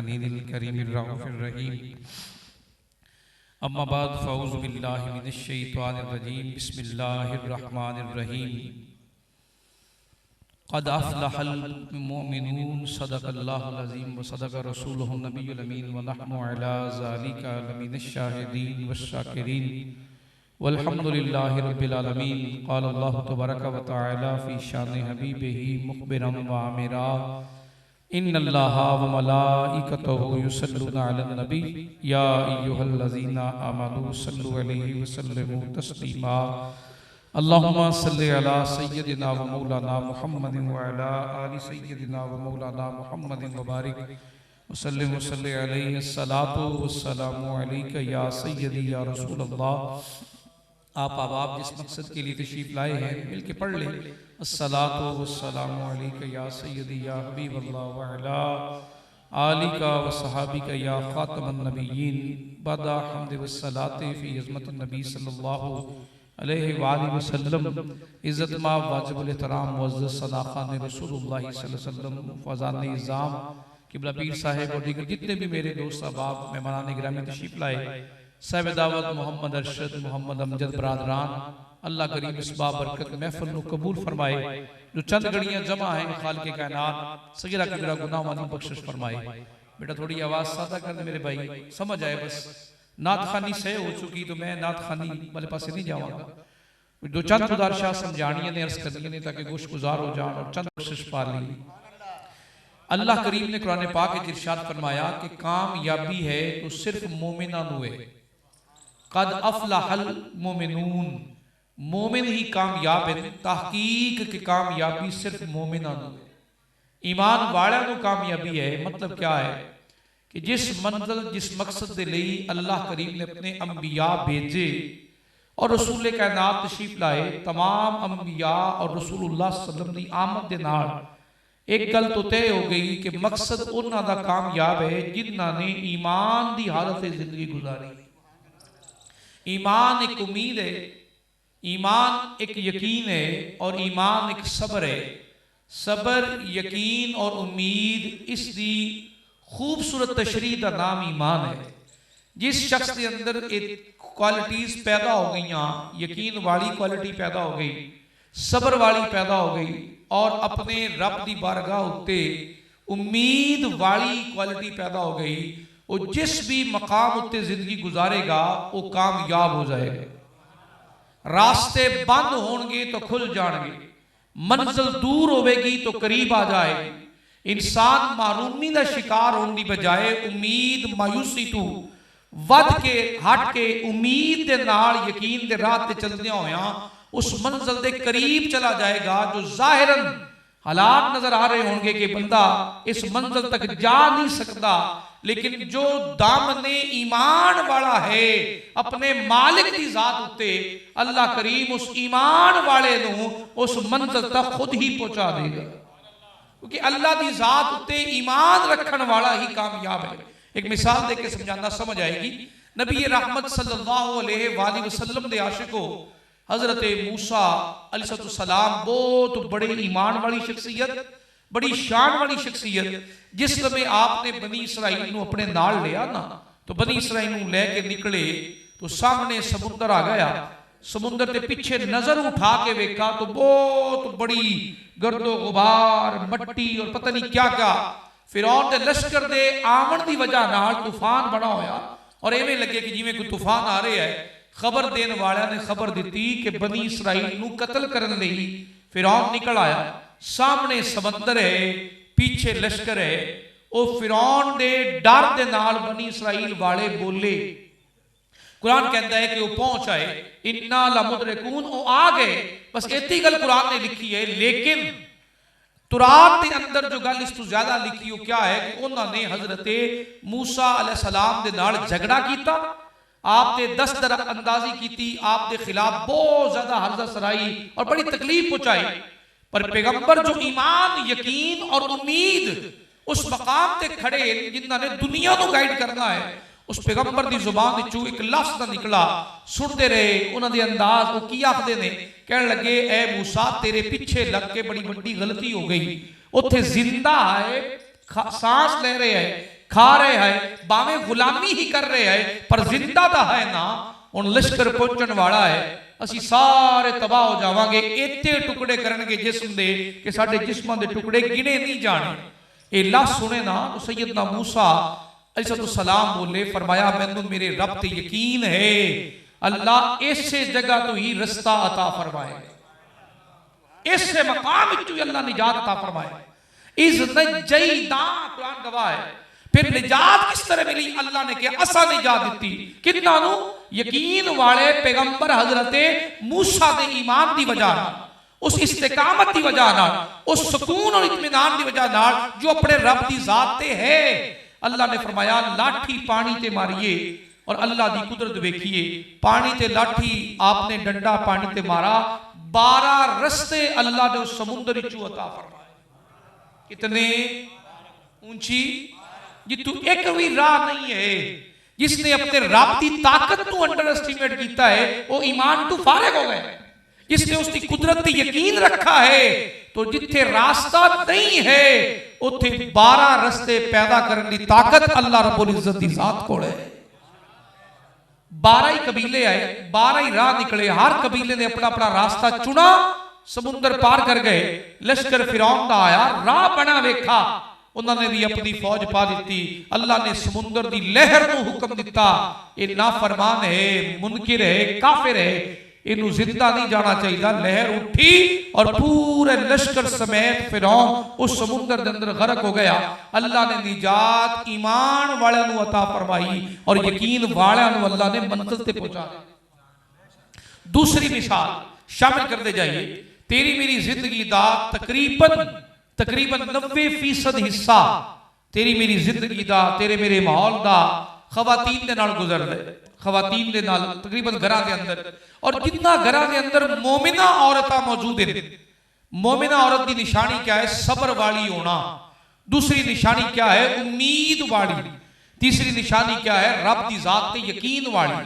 हनीदिल करीमिर रऊफिर रहीम। अम्मा बाद फ़ऊज़ु बिल्लाहि मिनश शैतानिर रजीम। बिस्मिल्लाहिर रहमानिर रहीम। क़द अफ़लहल मुमिनून सदक़ल्लाहुल अज़ीम व सदक़ रसूलुहुन नबियुल अमीन व नहनु अला ज़ालिका लमिनश शाहिदीन वश्शाकिरीन वल्हम्दुलिल्लाहि रब्बिल आलमीन। क़ाल अल्लाहु तबारक व तआला फ़ी शान हबीबिही मुख़बिरन व आमिरा इन्नल्लाहा व मलाइकतहु युसल्लूना अलन नबी या अय्युहल्लज़ीना आमनू सल्लु अलैहि व सल्लिमू तस्लीमा। अल्लाहुम्मा सल्लि अला सय्यदिना व मौलाना मुहम्मदिन व अला आलि सय्यदिना व मौलाना मुहम्मदिन व बारिक व सल्लिम व सल्लि अलैहि। अस्सलातु वस्सलामु अलैका या सय्यदी या रसूलल्लाह। आप अहबाब जिस मकसद के लिए तशरीफ लाए हैं मिल के पढ़ लें। अस्सलातु वस्सलामु अलैका या सय्यदी या हबीबल्लाह व अला आलिका व सहाबिका या खातमन नबिय्यीन। बदा हम्द व सलाते फी इज़्मतिन नबी सल्लल्लाहु अलैहि वालिहि वसल्लम। इज़्ज़त मा वाजिबुल एहतराम मुअज़्ज़ज़ सदाक़ान रसूलुल्लाह सल्लल्लाहु अलैहि वसल्लम फ़ज़ान निज़ाम किबला पीर साहिब और दीगर जितने भी मेरे दोस्त अहबाब मेहमान गिरामी तशरीफ लाए, साहिब दावत मोहम्मद अरशद मोहम्मद अमजद बरादरान, अल्लाह करीम इस बाबरकत महफिल को कबूल फरमाए। जो चंद घड़ियां जमा हैं खालिक़े कायनात सगीरा कबीरा गुनाह माफ़ी बख्शिश फरमाए। बेटा थोड़ी आवाज़ सादा कर दे मेरे भाई, समझ आए। बस नात खानी सह हो चुकी तो मैं नात खानी वाले पास नहीं जाऊंगा। दो चंद गुजारिशां समझानियां ने अर्ज करनी ने ताकि गोश गुजार हो जाए और चंद बख्शिश पा ली। अल्लाह करीम ने कुरान पाक में इरशाद फरमाया कि कामयाबी है तो सिर्फ मोमिना नु है। कद अफलहल मोमिनून, मोमिन ही कामयाब है। तहकीक की कामयाबी सिर्फ मोमिना नु है, ईमान वाला नु कामयाबी है। मतलब क्या है कि जिस मंजिल जिस मकसद के लिए अल्लाह करीम ने अपने अंबिया भेजे और रसूल कायनात तशरीफ लाए, तमाम अंबिया और रसूलुल्लाह सल्लल्लाहु अलैहि वसल्लम की आमद दे नाल एक गल तो तय हो गई कि मकसद उन्हां दा कामयाब है जिन्हां ने ईमान की हालत जिंदगी गुजारी। ईमान एक उम्मीद है, ईमान एक यकीन है और ईमान एक सब्र है। सब्र, यकीन और उम्मीद इसकी खूबसूरत तशरीह का नाम ईमान है। जिस शख्स के अंदर एक क्वालिटीज पैदा हो गई, यकीन वाली क्वालिटी पैदा हो गई, सब्र वाली पैदा हो गई और अपने रब की बारगाह उत्ते उम्मीद वाली क्वालिटी पैदा हो गई, वो जिस भी मकाम उत्ते जिंदगी गुजारेगा वो कामयाब हो जाएगा। रास्ते बंद होंगे तो खुल जाएंगे, मंजिल दूर होगी तो करीब आ जाएगी। इंसान मारूमी का शिकार होने की बजाय उम्मीद मायूसी तू वध के हट के उम्मीद के नाल यकीन के राह ते चलदियां होया उस मंजिल के करीब चला जाएगा। जो जाहिरन हालात नजर आ रहे होंगे कि बंदा इस मंजिल तक जा नहीं सकता, लेकिन जो दामने ईमान वाला है अपने मालिक की जात उत्ते, अल्लाह करीम उस ईमान वाले नूं उस मंजिल तक खुद ही पहुंचा देगा। क्योंकि अल्लाह की जात उत्ते ईमान रखने वाला ही कामयाब है। एक मिसाल देके समझाना समझ आएगी। नबी रहमत सल्लल्लाहु अलैहि वसल्लम दे आशिको हजरत मूसा अलैहिस्सलाम बहुत बड़े ईमान वाली शख्सियत, बड़ी शान वाली शख्सियत। जिस समय आपने बनी इसराइल नूं अपने नाल लिया ना, तो बनी इसराइल नूं लेके निकले तो सामने समुद्र आ गया। समुद्र के पीछे नजर उठा के देखा तो बहुत बड़ी गर्दो गुबार मट्टी और पता नहीं क्या क्या फिरौन दे लश्कर दे आवन की वजह नाल तूफान बना होया और एवें लगे कि जिवें कोई तूफान आ रहा है। खबर देने वाले ने खबर दी कि बनी इसराइल नूं कत्ल करने लई फिरौन निकल आया। सामने समंदर है, पीछे लश्कर है। वो फिरौन दे डर दे नाल बनी इसराइल वाले बोले। कुरान कहता है कि वो पहुंच आए, इन्ना लमुदरिकून, वो आ गए। बस इतनी गल कुरान ने लिखी है। लेकिन तुरात के अंदर जो गल इस तो ज्यादा लिखी हो क्या है कि उन्होंने हजरत मूसा अलैहिस्सलाम दे नाल झगड़ा किया, आपने दस्तदर अंदाजी की, आपके खिलाफ बहुत ज्यादा हर्जा सराई और बड़ी तकलीफ पहुंचाई। पर पैगंबर जो ईमान, यकीन और उम्मीद उस मकाम ते खड़े जिन्होंने दुनिया को गाइड करना है, उस पैगंबर की जुबान चू एक लफ्ज ना निकला। सुनते रहे उन्होंने अंदाज वो की आखते ने, कहने लगे ए मूसा तेरे पीछे लग के बड़ी बड़ी गलती हो गई। उत्थे जिंदा है, सांस ले रहे हैं, खा रहे हैं, भावें गुलामी ही कर रहे हैं, पर जिंदा तो है ना। हुण लश्कर पहुंचण वाला है, असी सारे तबाह हो जावांगे। इतने टुकड़े करनगे जिस्म दे कि साडे जिस्मां दे टुकड़े गिने नहीं जाने। ये ला सुने ना तो सैयदना मूसा अलैहिस्सलाम बोले, फरमाया मैनू मेरे रब ते यकीन है, अल्लाह इसे जगह तो ही रास्ता अता फरमाए, इससे मकाम विच अल्लाह निजात अता फरमाए। इस नजैना कुरान गवाह है। फिर निजात किस तरह मिली? अल्लाह ने कहा असा निजात दी किन्ना नू? यकीन वाले पैगंबर हजरत मूसा दे ईमान दी वजह नाल, उस इस्तिकामत दी वजह नाल, उस सुकून और इत्मीनान दी वजह नाल जो अपने रब दी जात ते है। अल्लाह ने फरमाया लाठी पानी ते मारिए, और अल्लाह दी कुदरत देखिए, पानी ते लाठी आपने डंडा पानी ते मारा, 12 रस्ते अल्लाह ने उस समुद्र चू अता फरमाए। कितने ऊंची, जितू एक भी राह नहीं है। जिसने अपने रब की ताकत को अंडर एस्टिमेट किया है, वो ईमान तो फारिग हो गए। जिसने उसकी कुदरत की यकीन रखा है, तो जिथे रास्ता नहीं है उथे 12 रस्ते पैदा करने की ताकत अल्लाह रब्बुल इज्जत की जात कोल है। 12 ही कबीले आए, 12 ही राह निकले, हर कबीले ने अपना अपना रास्ता चुना, समुद्र पार कर गए। लश्कर फिरौन का आया, राह बना वेखा, उन्होंने भी अपनी फौज पा दी। अल्लाह ने समुद्र की लहर को हुक्म दिता, ये नाफरमान है, मुनकिर है, काफिर है, इनू जिंदा नहीं जाना चाहिए। लहर उठी और पूरे लश्कर समेत फिरौन उस समुद्र के अंदर गरक हो गया। अल्लाह ने निजात ईमान वाले नू अता फरमाई, और यकीन वाले नू अल्लाह ने मंजिल ते पहुंचा दिया। दूसरी मिसाल शामिल करते जाइए। तेरी मेरी जिंदगी का तकरीबन 90% हिस्सा तेरी मेरी जिंदगी का, तेरे मेरे माहौल का खवातीन दे नाल गुजरदा है। खवातीन दे नाल तकरीबन घरां दे अंदर, और जिन्ना घरां दे अंदर मोमिना औरतां मौजूद है। मोमिना औरत की निशानी क्या है? सबर वाली होना। दूसरी निशानी क्या है? उम्मीद वाली। तीसरी निशानी क्या है? रब की जात ते यकीन वाली।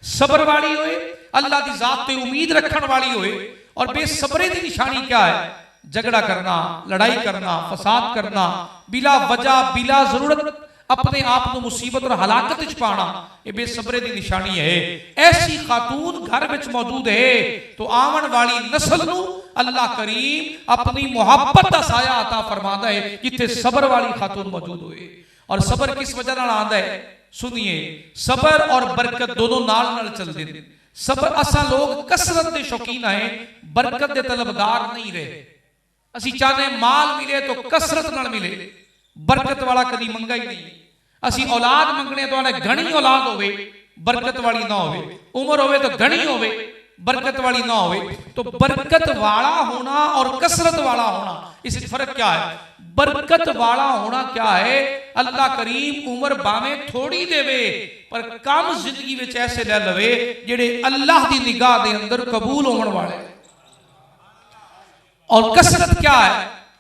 सबर वाली होए, अल्लाह की जात ते उम्मीद रखने वाली होए। और बेसबरे की निशानी क्या है? झगड़ा करना, लड़ाई करना, फसाद करना, बिला वजह बिला जरूरत अपने आप को मुसीबत और हलाकत च पाना, ये बेसबरे की निशानी है। ऐसी खातून घर में मौजूद है तो आवन वाली नस्ल नू अल्लाह करीम अपनी मुहब्बत का साया अता फरमाता है, जिथे सबर वाली खातून मौजूद हुए। और सबर किस वजह नाल आंदा है? सुनिए, सबर और बरकत दोनों नाल नाल चलते हैं। सबर, असा लोग कसरत के शौकीन है, बरकत के तलबगार नहीं रहे। असी चाहते माल मिले तो कसरत नाल मिले, बरकत वाला कभी मंगा ही नहीं। असी औलाद मंगने तो आने घनी औलाद होवे, बरकत वाली ना होवे, उम्र होवे तो घनी होवे, बरकत वाली ना होवे। तो बरकत वाला होना और कसरत वाला होना, इस फर्क क्या है? बरकत वाला होना क्या है? अल्लाह करीम उम्र भावें थोड़ी देवे, पर कम जिंदगी में ऐसे ले लवे जेड़े अल्लाह की निगाह के अंदर कबूल होने वाले। और कसरत क्या है?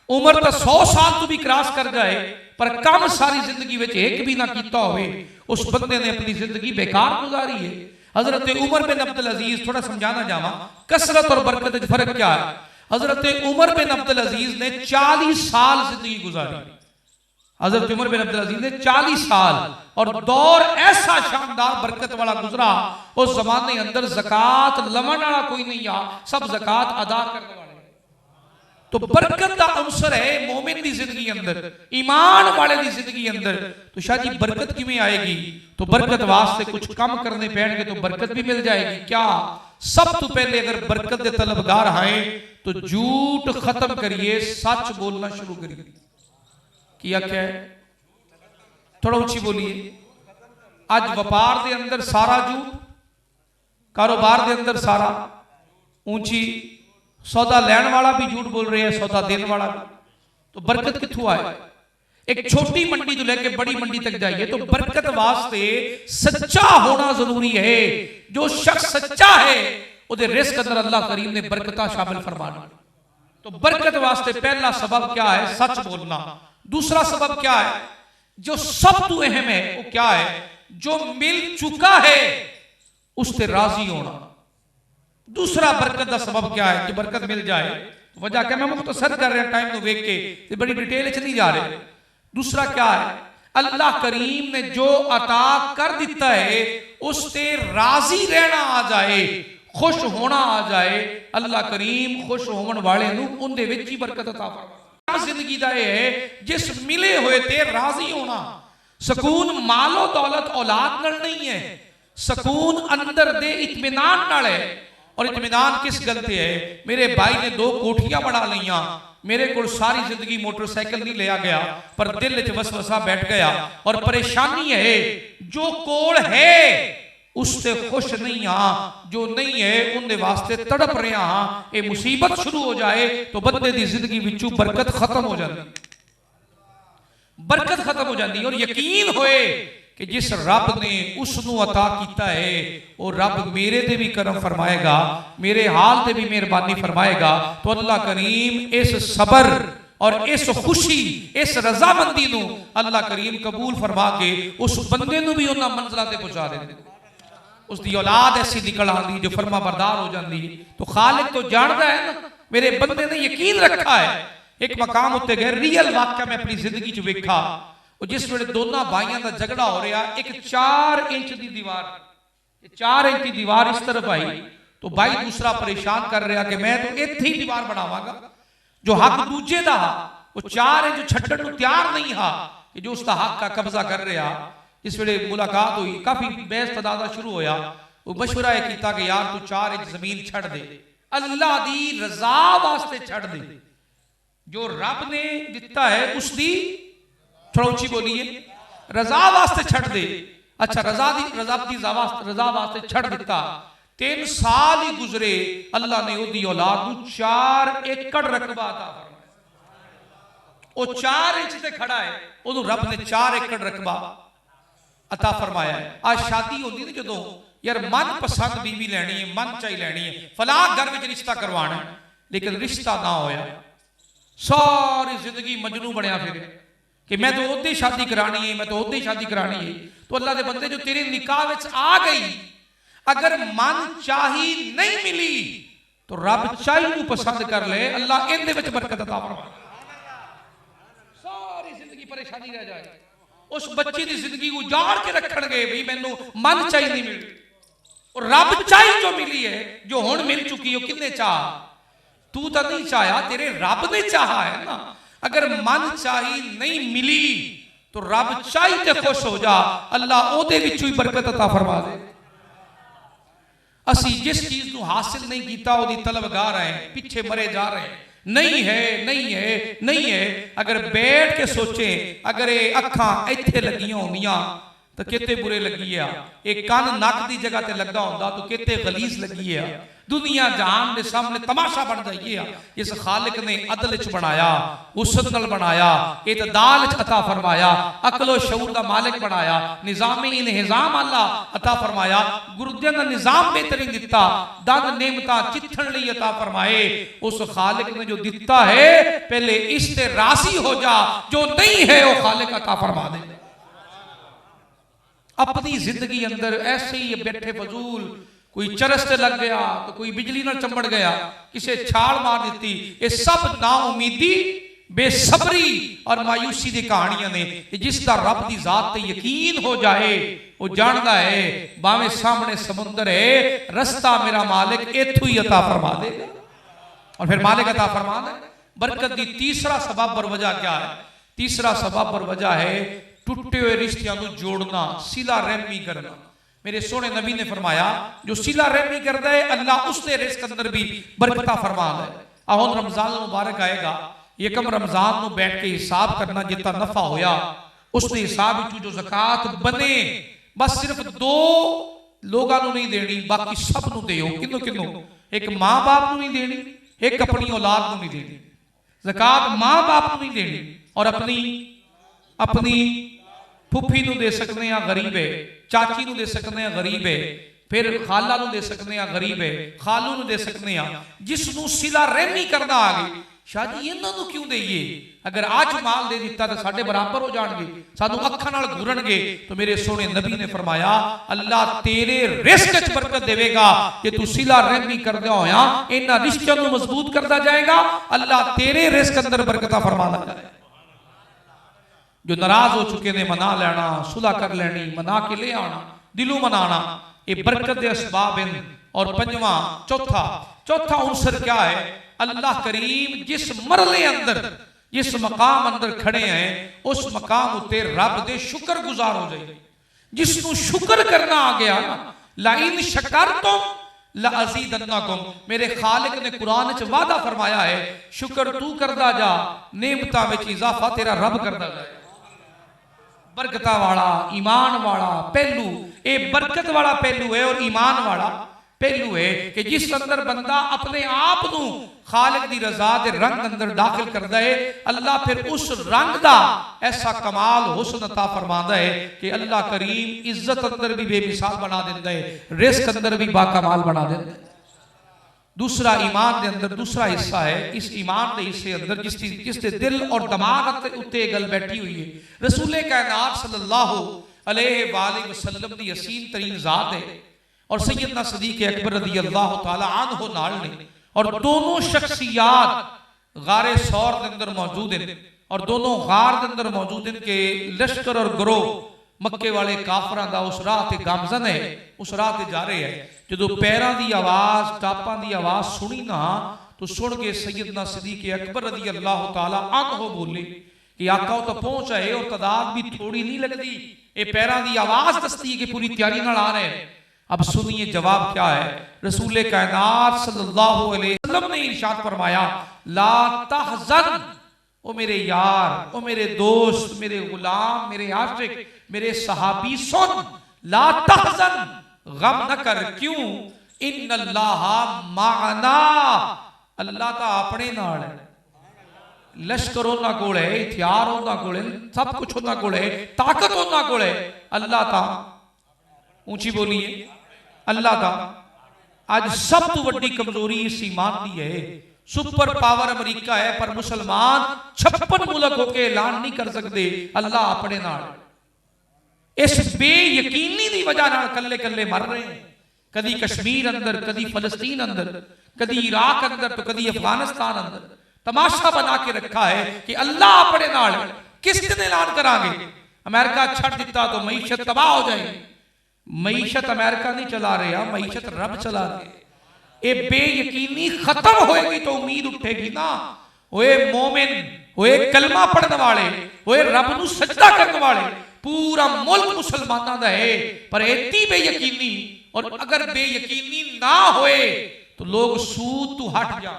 उम्र तो 100 साल तो भी क्रॉस कर जाए, पर कम सारी जिंदगी में एक भी ना किया होवे, उस बंदे ने अपनी जिंदगी बेकार गुजारी है। हजरत उमर बिन अब्दुल अजीज, थोड़ा समझाना चाहवा कसरत और बरकत में फर्क क्या है। हजरत उमर बिन अब्दुल अजीज ने 40 साल जिंदगी गुजारी। हजरत उमर बिन अब्दुल अजीज ने 40 साल, और दौर ऐसा शानदार बरकत वाला गुजरा, उस जमाने अंदर ज़कात लमन वाला कोई नहीं आ, सब ज़कात अदा करने वाले। तो बरकत का अंसर है मोमिन की जिंदगी अंदर, ईमान वाले की जिंदगी अंदर। तो शायद ये बरकत किवें आएगी? तो बरकत वास्ते कुछ कम करने पैणगे तो बरकत भी मिल जाएगी। क्या? सब तो पहले अगर बरकत के तलबगार आए तो झूठ खत्म करिए, सच बोलना शुरू करिए। किया क्या है? थोड़ा ऊंची बोलिए। आज व्यापार के अंदर सारा झूठ, कारोबार के अंदर सारा ऊंची, सौदा लैन वाला भी झूठ बोल रहे हैं, सौदा देने वाला भी। तो बरकत कित्थों आए? एक छोटी मंडी तो लेके बड़ी मंडी तक जाइए, तो बरकत वास्ते सच्चा होना जरूरी है। जो शख्स सच्चा है उहदे रिज़्क़ अंदर अल्लाह करीम ने बरकत शामिल फरमाना। तो बरकत वास्ते पहला सबब क्या है? सच बोलना। दूसरा सबब क्या है? जो सब तो अहम है वो क्या है? जो मिल चुका है उससे राजी होना। दूसरा बरकत का सबब क्या है कि बरकत मिल जाए? वजह क्या, मैं मुख्तसर कर रहा टाइम को देख के, बड़ी डिटेल च नहीं जा रहे। दूसरा क्या है? अल्लाह करीम ने जो अता कर दिता है उस ते राजी रहना आ जाए, खुश होना आ जाए। अल्लाह करीम खुश होने वाले नूं उहदे विच ही बरकत अता फरमांदा। जिंदगी दा यह है जिस मिले हुए ते राजी होना। सकून मालो दौलत औलाद नाल नहीं है, सकून अंदर दे इत्मीनान नाल है। और इत्मीनान किस गल ते है? मेरे भाई ने 2 कोठियां बना लिया, मेरे को सारी जिंदगी मोटरसाइकिल नहीं लिया गया, पर दिल च वसवसा बैठ गया। और परेशानी है जो कोल है उससे खुश नहीं हाँ, जो नहीं है उनके वास्ते तड़प रहे हाँ। ये मुसीबत शुरू हो जाए तो बंदे की जिंदगी विचों बरकत खत्म हो जाती, बरकत खत्म हो जाती। और यकीन होए कि जिस रब ने उसनू अता किया है वो रब मेरे दे भी करम फरमाएगा, मेरे हाल दे भी मेहरबानी फरमाएगा। तो अल्लाह करीम इस सबर और इस खुशी, इस रजामंदी नू अल्लाह करीम कबूल फरमा के उस बंदे नू भी उन्हां मंजिलां ते पहुंचा देंदे। उसकी औलाद ऐसी निकल आती जो फरमा बरदार हो जाती है। तो खालिक तो जानता है ना, मेरे बंदे ने यकीन रखा है। एक मकाम उत्ते गए, रियल वाकया मैं अपनी जिंदगी च वेखा। जिस वेले दोनों भाइयों का झगड़ा हो रहा, एक 4 इंच की दीवार, 4 इंच की दीवार इस तरफ आई तो भाई दूसरा परेशान कर रहा कि मैं तो इत्थे ही दीवार बनावांगा। जो हक दूजे दा वो 4 इंच छड्डण नूं तैयार नहीं हा कि जो उसका हक का कब्जा कर रहा। इस वेले मुलाकात हुई, काफी बहस तदादा शुरू होया। वो मशवरा यह किया कि यार तू 4 इंच जमीन छड़ दे, अल्लाह दी रजा वास्ते छड़ दे। जो रब ने दिता है उसकी, थोड़ा ऊंची बोलिए, रजा वास्ते छड़ दे। अच्छा रजा वास्ते छड़ दिता। 3 साल ही गुजरे, अल्लाह ने ओदी औलाद नूं 4 एकड़ रकबा अता फरमाया। वो 4 इंच ते खड़ा है, ओनू रब ने 4 एकड़ रकबा अता फरमाया है। आज शादी होती ना जो यार मन पसंद बीवी लैनी है, मन चाही लैनी है, फलां घर में रिश्ता करवाना, लेकिन रिश्ता ना होया, सारी जिंदगी मजनू बनया फिर कि मैं तो ओदे शादी करानी है, मैं तो ओदे शादी करानी है। तो अल्लाह के बंदे जो तेरे निकाह विच आ गई, अगर मन चाही नहीं मिली तो रब चाही नूं पसंद कर ले, अल्लाह इहदे विच बरकत अता फरमाए, सारी जिंदगी परेशानी रह जाए। उस बच्ची की जिंदगी उजाड़ के रखणगे भी मैनू मन चाही नहीं मिली, और रब चाही जो मिली है, जो हुण मिल चुकी है, किन्ने चाह? तू तो नहीं चाहा, तेरे रब ने चाहा है ना। अगर मन चाही नहीं मिली तो रब चाही ते खुश हो जा, अल्लाह ओदे विचों ही बरकत अता फरमा दे। असी जिस चीज को हासिल नहीं किया ओदी तलबगार है, पीछे मरे जा रहे हैं, नहीं है नहीं है नहीं है। अगर बैठ के सोचे, अगर ये अखां इत्थे लगियां होंदियां तो कितने बुरे लगी है, एक कान नक की जगह ते लगा होंदा तो कितने गलीज लगी है। दुनिया जहान के सामने तमाशा बन जाइए। इस खालिक ने अदल च बनाया, उसद नाल बनाया, इतदाल च अता फरमाया, अकलो शऊर का मालिक बनाया, निजाम इन्हिजाम अल्लाह अता फरमाया, गुर्दियां का निजाम बेहतरीन दिता, दंद नेमता चिथन लई अता फरमाए। उस खालिक ने जो दिता है पहले इस ते राजी हो जा, जो नहीं है वो खालिक अता फरमा दे। अपनी जिंदगी अंदर ऐसे ही बैठे फजूल, कोई चरस से लग गया तो कोई बिजली ना चमड़ गया, किसे छाल मार दी, ये सब नाउमीदी, बेसब्री और मायूसी की कहानियां ने। जिसका रब की जात ते यकीन हो जाए वो जानता है भावे सामने समुंदर है, रास्ता मेरा मालिक इथों ही अता फरमा देगा। और फिर मालिक अता फरमा दे बरकत की। तीसरा सबब और वजह क्या है? तीसरा सबब और वजह है टूटे हुए रिश्तियों को जोड़ना, सिला रहमी करना। मेरे सोने नबी ने फरमाया जो सिला रहमी करता है अल्लाह उसके रिस्क अंदर भी बरकत फरमा है। हुण रमजान मुबारक आएगा, यकम रमजान में बैठ के हिसाब करना, जितना नफा होया उसने हिसाब जो ज़कात बने बस सिर्फ 2 लोगों को नहीं देनी, बाकी सब नूं देओ। किन्नू किन्नू? एक माँ बाप को नहीं देनी, एक अपनी औलाद को नहीं देनी। ज़कात माँ बाप को नहीं देनी और अपनी फुफी नूं दे सकते हैं, गरीब है, चाची नूं दे सकते हैं, गरीब है, फिर खाला नूं दे सकते हैं, गरीब है, खालू नूं दे सकते हैं। जिसनूं सिला रहमी करना आ गई, शादी इन्हां नूं क्यों देइए? अगर आज माल दे दिता तो साडे बराबर हो जाणगे, सानू अखां नाल घूरनगे। तो मेरे सोने नबी ने फरमाया अल्लाह तेरे रिस्क च बरकत देवेगा कि तू सिला रहमी करदा होया इन्हां रिश्तियां नूं मजबूत करदा जाएगा, अल्लाह तेरे रिस्क अंदर बरकत फरमांदा जाएगा। जो नाराज हो चुके ने मना लेना, सुलह कर लेनी, मना के ले आना, दिलों मनाना, ये बरकत दे असबाब हैं। और पंजवा चौथा उनसर क्या है? अल्लाह करीम जिस मरले अंदर, जिस मकाम अंदर खड़े हैं, उस मकाम उत्ते रब दे शुक्र गुजार हो जाए। जिसनू शुक्र करना आ गया ना, लाइन शकरतुम लाज़ीदन्नकुम, मेरे खालिक ने कुरान च वादा फरमाया है, शुक्र तू करदा जा, नेमतां विच इजाफा तेरा रब करदा जाए। बरकता वाला ईमान वाला पहलू, ये बरकत वाला पहलू है और ईमान वाला पहलू है कि जिस अंदर बंदा अपने आप नू खालिक दी रजा दे रंग अंदर दाखिल करदा है, अल्लाह फिर उस रंग दा ऐसा कमाल हुस्न अता फरमांदा है कि अल्लाह करीम इज्जत अंदर भी बेमिसाल बना देंदा है, रिज़्क अंदर भी बाकमाल बना देंदा है। दूसरा ईमान दे अंदर दूसरा हिस्सा है, इस ईमान दे हिस्से अंदर जिसके दिल और दिमाग उत्ते गल बैठी हुई है, रसूल कायनात सल्लल्लाहु अलैहि वसल्लम दी हसीन तरीन जात है और सैयदना सदीक अकबर रज़ी अल्लाह तआला अन्हु नाल ने, और दोनों शख्सियात गारे सौर के अंदर मौजूद हैं और दोनों गार के अंदर मौजूद हैं कि लश्कर और गिरोह मक्के वाले काफरां दा उस राह ते गामजन है, उस राह ते जा रहे हैं। जो पैरां दी आवाज, टापां दी आवाज सुनी ना, तो सुन के सैयदना सदीक अकबर रज़ी अल्लाह तआला अन्हु बोले कि आका तो पहुंच आए और तादाद भी थोड़ी नहीं लगती, ये पैरां दी आवाज दसती है कि पूरी तैयारी नाल आ रहे हैं। अब सुनिए जवाब क्या है। रसूल कायनात सल्लल्लाहु अलैहि वसल्लम ने इरशाद फरमाया, ला तहज़न, ओ मेरे यार, ओ मेरे दोस्त, मेरे गुलाम, मेरे आशिक, मेरे सहाबी, सुन, ला तहज़न, गम न कर। क्यों? इन्नल्लाह माअना, अल्लाह ता अपने नाल है। लश्कर उन्हां कोल है, हथियार उन्हां कोल है, सब कुछ उन्हां कोल है, ताकत उन्हां कोल है, अल्लाह ता, ऊंची बोलिए, अल्लाह ता। आज सब तो बड़ी कमजोरी इस ईमान की है। सुपर पावर अमेरिका है पर मुसलमान 56 मुल्क होके ऐलान नहीं कर सकते अल्लाह अपने नाल। इस बेयकीनी की वजह नाल कल्ले कल्ले मर रहे हैं, कदी कश्मीर अंदर, कदी फलस्तीन अंदर, कदी इराक अंदर, तो कदी अफगानिस्तान अंदर। तमाशा बना के रखा है कि अल्लाह अपने नाल। किस दिन ऐलान करांगे? अमेरिका छड़ दिता तो मईशत तबाह हो जाएगी। मईशत अमेरिका नहीं चला रहा, मईशत रब चला रहे। ये बेयकीनी खत्म होएगी तो उम्मीद उठेगी ना। ओए मोमिन, ओए कलमा पढ़ने वाले, ओए रब नू सजदा करने वाले, पूरा मुल्क मुसलमानों का है पर इतनी बेयकीनी। और अगर बेयकीनी ना होए तो लोग सूद तो हट जा।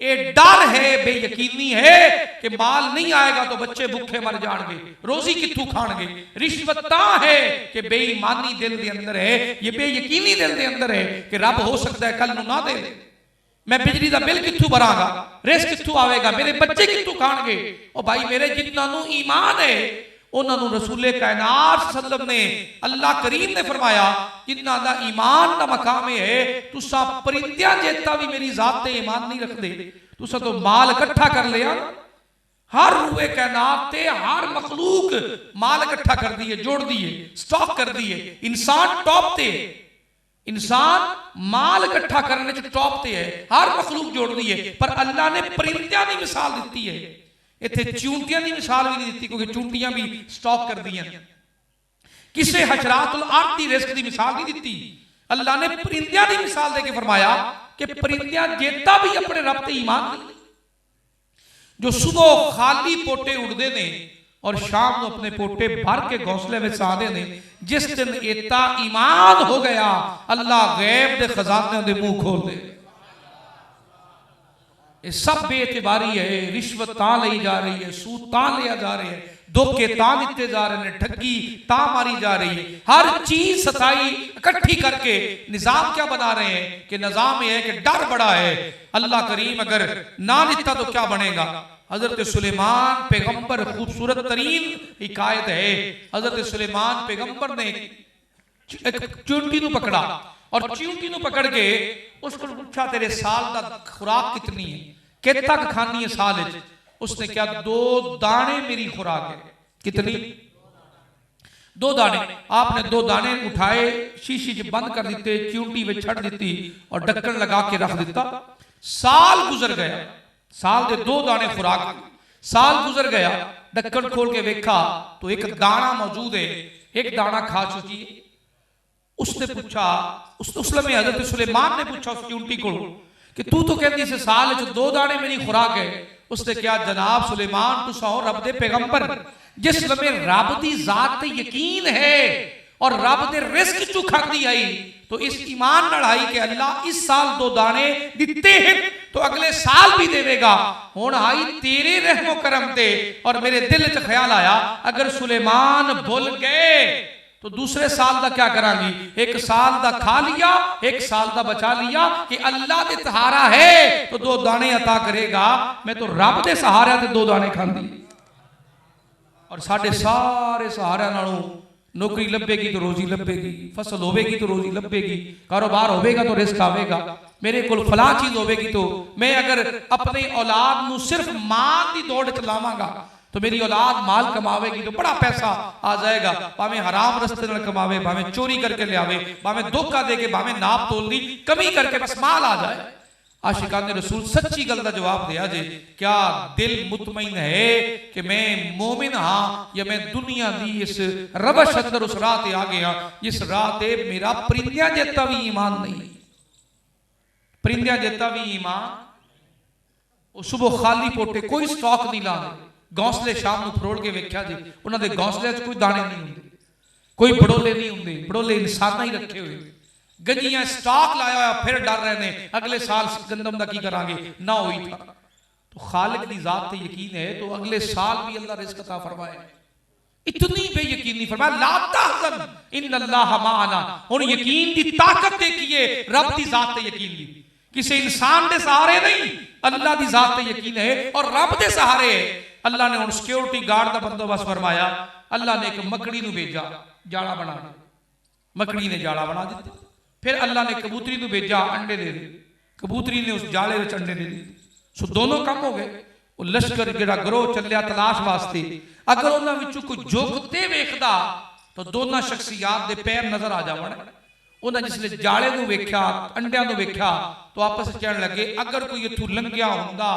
ये डर है, बेयकीनी है कि माल नहीं आएगा तो बच्चे भूखे मर जाएंगे, रोजी कित्थों खाएंगे। रिश्वत है कि बेईमानी दिल के अंदर है, ये बेयकीनी दिल के अंदर है कि रब हो सकता है कल ना दे, मैं बिजली का बिल कित्थों भरांगा, रिस्क कित्थों आवेगा, मेरे बच्चे कित्थों खाएंगे। ओ भाई मेरे जिन्होंने ईमान है उन्होंने रसूल कायनात सल्लम ने, अल्लाह करीम ने फरमाया जिन्हां दा ईमान दा मकाम है, तुसा परिंदियां जेता भी मेरी जात ते ईमान नहीं रखदे, तुसा तो माल इकट्ठा कर लिया। हर रूए कायनात ते हर मखलूक माल इकट्ठा कर दिए, जोड़ दिए, स्टॉक कर दिए। इंसान टॉप ते, इंसान माल इकट्ठा करने च टॉप ते है, हर मखलूक जोड़ दिए। पर अल्लाह ने परिंदियां दी मिसाल दी है, इत्थे चूंटियां की मिसाल भी नहीं दी क्योंकि चूंटियां भी स्टॉक कर दी। किसी हशरातुल अर्द दी रिस्क की मिसाल नहीं दी। अल्लाह ने परिंदियां की मिसाल देके फरमाया कि परिंदियां जेता भी अपने रब ते ईमान नहीं, जो सुबह खाली पोटे उड़ते ने और शाम को अपने पोटे भर के घोंसले में आते ने, जिस दिन एता ईमान हो गया अल्लाह गैब दे खजाने दे मुंह खोल दे। ये सब बेएतबारी है, रिश्वत तां ली जा रही है, सूद तां लिया जा रहे हैं, धोखे तां दिते जा रहे हैं, ठगी तां मारी जा रही है। हर चीज सताई इकट्ठी करके निजाम क्या बना रहे हैं कि निजाम ये है कि डर बड़ा है। अल्लाह करीम अगर ना दिता तो क्या बनेगा। हजरत सुलेमान पैगंबर, खूबसूरत तरीन हिकायत है, हजरत सुलेमान पैगंबर ने एक चूंटी को पकड़ा और चूंटी को पकड़ के उसको पूछा तेरे साल का खुराक कितनी है, कितना खानी है साल। उसने क्या, 2 दाने मेरी खुराक है। कितनी? 2 दाने। आपने 2 दाने उठाए, शीशी च बंद कर दिते, चूंटी में छड़ दी और ढक्कन लगा के रख दिता। साल गुजर गया, साल के 2 दाने खुराक, साल गुजर गया, ढक्कन खोल के देखा तो एक दाना मौजूद है, एक दाना खा चुकी है। उसने पूछा, उस लम्हे हजरत सुलेमान ने पूछा उसकी उल्टी को कि तू तो कहती से साल च 2 दाने मेरी खुराक है। उसने क्या जनाब सुलेमान तुसा हो रब दे पैगंबर, जिस लम्हे रब दी जात ते यकीन है और रब दे रिज़्क चू खाती आई तो इस ईमान नाल आई कि अल्लाह इस साल 2 दाने दिते हैं तो अगले साल भी देवेगा। हुण आई तेरे रहमो करम ते और मेरे दिल च ख्याल आया अगर सुलेमान भुल गए तो दूसरे साल का क्या करांगी, 1 साल का खा लिया 1 साल का बचा लिया कि अल्लाह दे सहारा है तो 2 दाने अता करेगा। मैं तो रब दे सहारे ते 2 दाने खांदी और साडे सारे सहारे नालों नौकरी लभेगी तो रोजी लभेगी, फसल होवेगी तो रोजी लभेगी, कारोबार होवेगा तो रिस्क आवेगा, मेरे को फला चीज होवेगी तो मैं अगर अपने औलाद नू सिर्फ मां की दौड़ च लावांगा तो मेरी औलाद माल कमावेगी तो बड़ा पैसा आ जाएगा, भावें हराम रस्ते नाल कमावे, भावें चोरी करके लियावे, भावें धोखा दे के, भावें नाप तोल दी कमी करके बस माल आ जाए। आशिकान रसूल सच्ची गल का जवाब दिया जे, क्या दिल मुतमईन है कि मैं मोमिन हाँ या मैं दुनिया दी इस रबश अंदर उस राह ते आ गया जिस राह ते मेरा परिंदियां जैसा भी ईमान नहीं, परिंदियां जैसा भी ईमान। वो सुबह खाली पोटे कोई स्टॉक नहीं ला, घोंसले शाम को फरोड़ के वेख्या जी उन्होंने घोंसले कोई दाने नहीं होंगे, कोई बड़ोले नहीं होंगे, बड़ोले इंसान ही रखे हुए, गंजियां स्टॉक लाया हुआ फिर डर रहे ने अगले साल गंदम का की करांगे ना हुई था। तो खालिक दी जात पे यकीन है तो अगले साल भी अल्लाह रिज़्क अता फरमाए। इतनी बेयकीन नहीं फरमाया ला तहज़न इन्नल्लाह माअना। हुन यकीन दी ताकत देखिए, रब दी जात पे यकीन दी, किसी इंसान दे सहारे नहीं, अल्लाह दी जात पे यकीन है और रब दे सहारे है। अल्लाह ने हुन सिक्योरिटी गार्ड का बंदोबस्त फरमाया। अल्लाह ने एक मकड़ी नूं भेजा जाला बना, मकड़ी ने जाला बना दिता। फिर अल्लाह ने कबूतरी को भेजा अंडे दे, कबूतरी ने उस जाले में अंडे दे दिए। सो दोनों काम हो गए। वो लश्कर जिहड़ा गिरोह चलिया तलाश वास्ते, अगर उन्हां विचों कोई जुगते वेखदा तो दोनों शख्सियात दे पैर नजर आ जावण। उन्हां जिसले जाले नूं वेख्या अंडियां नूं वेख्या तो आपस विच कहण लगे अगर कोई इत्थों लंघिया हुंदा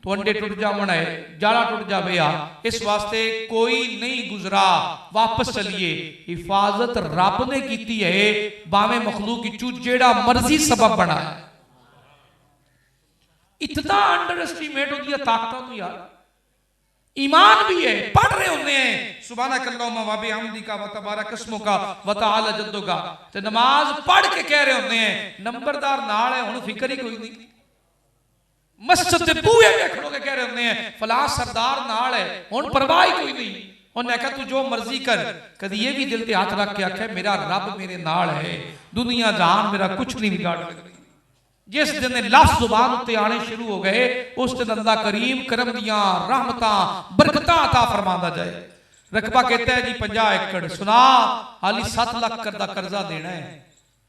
तो अंडे टुट जावण है, जाला टुट जावे आ, इस वास्ते कोई नहीं गुजरा, वापस चलिए। हिफाजत रब ने कीती है, भावें मखलूक विचों जेड़ा मर्जी सबब बनाया। इतना अंडर एस्टीमेट होती है ताकत यार। ईमान भी है, पढ़ रहे होते हैं सुब्हानकल्लाहुम्मा व बिहम्दिका व तबारक अस्मुका व तआला जद्दुका, ते नमाज पढ़ के कह रहे होते हैं नंबरदार नाल है, हुण फिक्र ही कोई नहीं। मस्जिद दे बूहे ते खड़ो के कह रहे होते हैं फला सरदार नाल है, हुण परवाह ही कोई नहीं। उन्हें कहा तू जो मर्जी कर, कभी ये भी दिल पे हाथ रख के आखे मेरा रब मेरे नाल है, दुनिया जहान मेरा कुछ नहीं बिगाड़ सकती। जिस दिन लफ्ज़ जुबान उत्ते आने शुरू हो गए उस दिन अल्लाह करीम करम दियां रहमतां बरकतां अता फरमांदा जाए। रकबा कहता है जी 50 एकड़, सुना हाली 7 लाख का कर्जा देना है।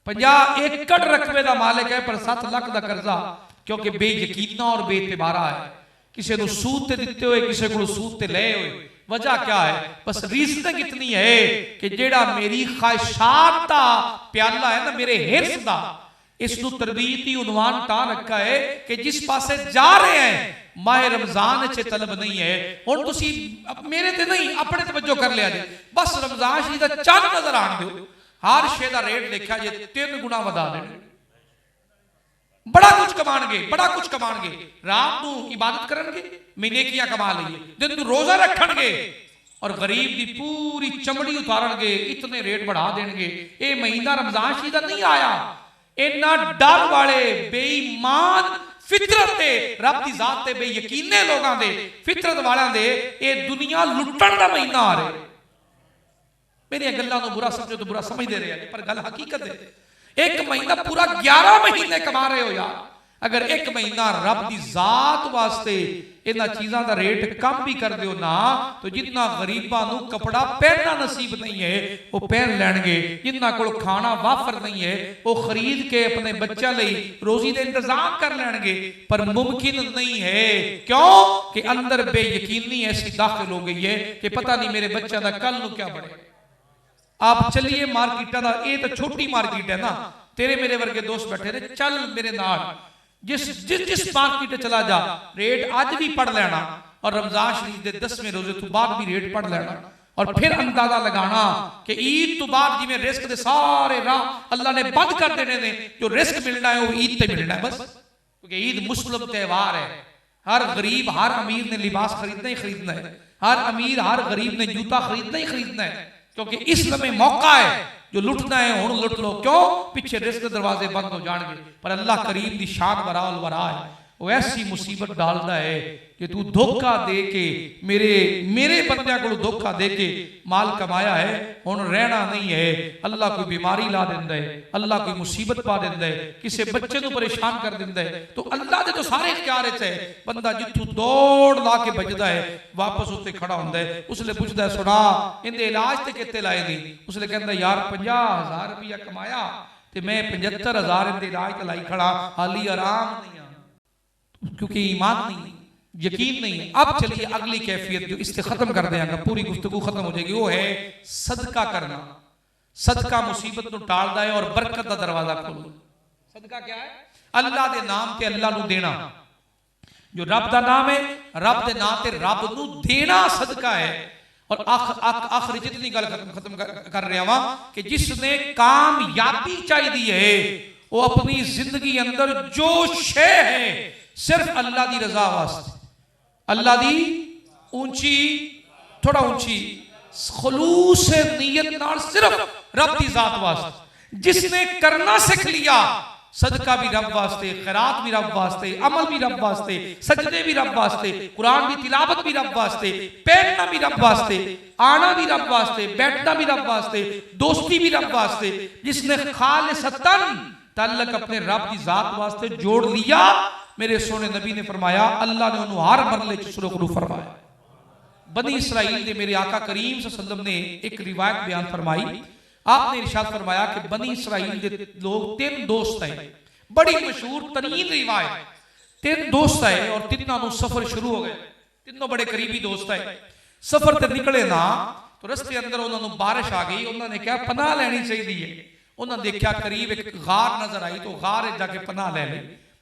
50 एकड़ रकबे का मालिक है पर 7 लाख का कर्जा, क्योंकि बेयकीना और बेइतबारा है। किसी को सूद ते दिते हुए, किसी को सूद ते ले हुए। वजह क्या है? बस रीजनिंग इतनी है कि जेड़ा मेरी ख्वाहिशात दा प्याला है ना, मेरे हिर्स दा, इसनू तरबीती उन्वान ता रखा है कि जिस पासे जा रहे हैं माह रमजान च तलब नहीं है। हुण तुसी मेरे ते नहीं अपने तवज्जो कर लिया जे, बस रमजान शरीफ दा चंद नजर आण दिओ, हर शे दा रेट देखा जे 3 गुना वधा देने। बड़ा कुछ कमाणगे, बड़ा कुछ कमाणगे। रात नू इबादत करनगे, नेकियां कमा लईए, दिन नू रोजा रखणगे और गरीब दी पूरी चमड़ी उतारनगे, इतने रेट बढ़ा देणगे। ये महीना रमजान शरीफ दा नहीं आया। इन्ना डर वाले बेईमान फितरत दे रब दी जात ते बेयकीने लोगां दे, फितरत वालियां दे ये दुनिया लुटण दा महीना आ रहा है। मेरी गल्लां नूं बुरा समझो तो बुरा समझदे रहे, पर गल हकीकत है। एक महीना पूरा 11 महीने कमा रहे हो यार। अगर एक महीना रब दी जात वास्ते इन्हां चीज़ां दा रेट कम भी कर दिओ ना, तो जिन्ना गरीबां नूं कपड़ा पहनना नसीब नहीं है वो पहन लैणगे, जिन्ना कोल खाना वाफर नहीं है वो खरीद के अपने बच्चों लई रोजी दे इंतजाम कर लैणगे। पर मुमकिन नहीं है, क्यों कि अंदर बेयकीनी ऐसी दाखिल हो गई है कि पता नहीं मेरे बच्चों का कल नूं क्या बने। आप चलिए मार्केटा दा, ये तो छोटी मार्केट है ना, तेरे मेरे वर्गे दोस्त बैठे ने, चल मेरे नाल जिस जिस जिस मार्केट चला जा, रेट अज भी पढ़ लेना और रमजान शरीफ के 10वें रोजे तो बाद भी रेट पढ़ लेना और फिर अंदाजा लगाना कि ईद तो बाद जिवें रिस्क दे सारे राह अल्लाह ने बंद कर देने ने, जो रिस्क मिलना है वो ईद पे मिलना है बस, क्योंकि ईद मुस्लिम त्योहार है। हर गरीब हर अमीर ने लिबास खरीदना ही खरीदना है, हर अमीर हर गरीब ने जूता खरीदना ही खरीदना है, क्योंकि इस लम्हे मौका है जो लुटना है हुण लुट लो, क्यों पिछे रिस्क के दरवाजे बंद हो जाएंगे। पर अल्लाह करीम की शान बराल वरा है, वो ऐसी मुसीबत डालता है कि तू धोखा दे के मेरे बंदियां को धोखा दे के माल कमाया है, हुण रहना नहीं है। अल्लाह कोई बीमारी ला देंदा है, अल्लाह कोई मुसीबत पा देंदा है, किसी बच्चे को परेशान कर देंदा है, तो अल्लाह दे तो सारे इख्तियार है। बंदा जिथों दौड़ ला के बजदा है वापस उत्ते खड़ा हुंदा है, उसले पुछदा है सुना इहदे इलाज ते कित्ते लाए नहीं, उसले कहंदा यार 50,000 रुपया कमाया ते मैं 75,000 इहदे इलाज ते लाई खड़ा, हाली आराम नहीं, क्योंकि ईमान नहीं, यकीन नहीं है। अब चलिए अगली कैफियत जो इससे खत्म कर देंगे, पूरी गुफ्तगू खत्म हो जाएगी, वो है सदका करना। सदका मुसीबत को टालदा है और बरकत का दरवाजा खोलदा। सदका क्या है? अल्लाह दे नाम ते अल्लाह नू देना, जो रब दा नाम है रब दे नाम ते रब नू देना सदका है। और आखिरी जितनी गल खत्म कर रहा वा कि जिसने कामयाबी चाहिए है वो अपनी जिंदगी अंदर जो शे है सिर्फ अल्लाह दी रजा वास्ते, अल्लाह दी ऊंची थोड़ा ऊंची खुलूस नीयत नाल सिर्फ रब दी जात वास्ते। जिसने करना सीख लिया, सदका भी रब वास्ते, खैरात भी रब वास्ते, अमल भी रब वास्ते, सजदे भी रब वास्ते, कुरान की तिलावत भी रब वास्ते, पहनना भी रब वास्ते, आना भी रब वास्ते, बैठना भी रब वास्ते, दोस्ती भी रब वास्ते। जिसने खालिसतन ताल्लुक अपने रब की जात वास्ते जोड़ लिया, मेरे सोने नबी ने फरमाया अल्लाह ने उन्होंने हर मरले च सुरखरू फरमाया। बनी इसराइल ने मेरे आका करीम सल्लल्लाहु अलैहि वसल्लम ने एक रिवायत बयान फरमाई, आपने इरशाद फरमाया कि बनी इसराइल के लोग 3 दोस्त हैं, बड़ी मशहूर तरीन रिवायत। 3 दोस्त है और तिन्ना नू सफर शुरू हो गए, तीनों बड़े करीबी दोस्त है। सफर ते निकले ना तो रस्ते अंदर उन्होंने बारिश आ गई, उन्होंने क्या पनाह लेनी चाहिए। उन्होंने देखा करीब एक गार नजर आई तो गार जाके पनाह ले ली।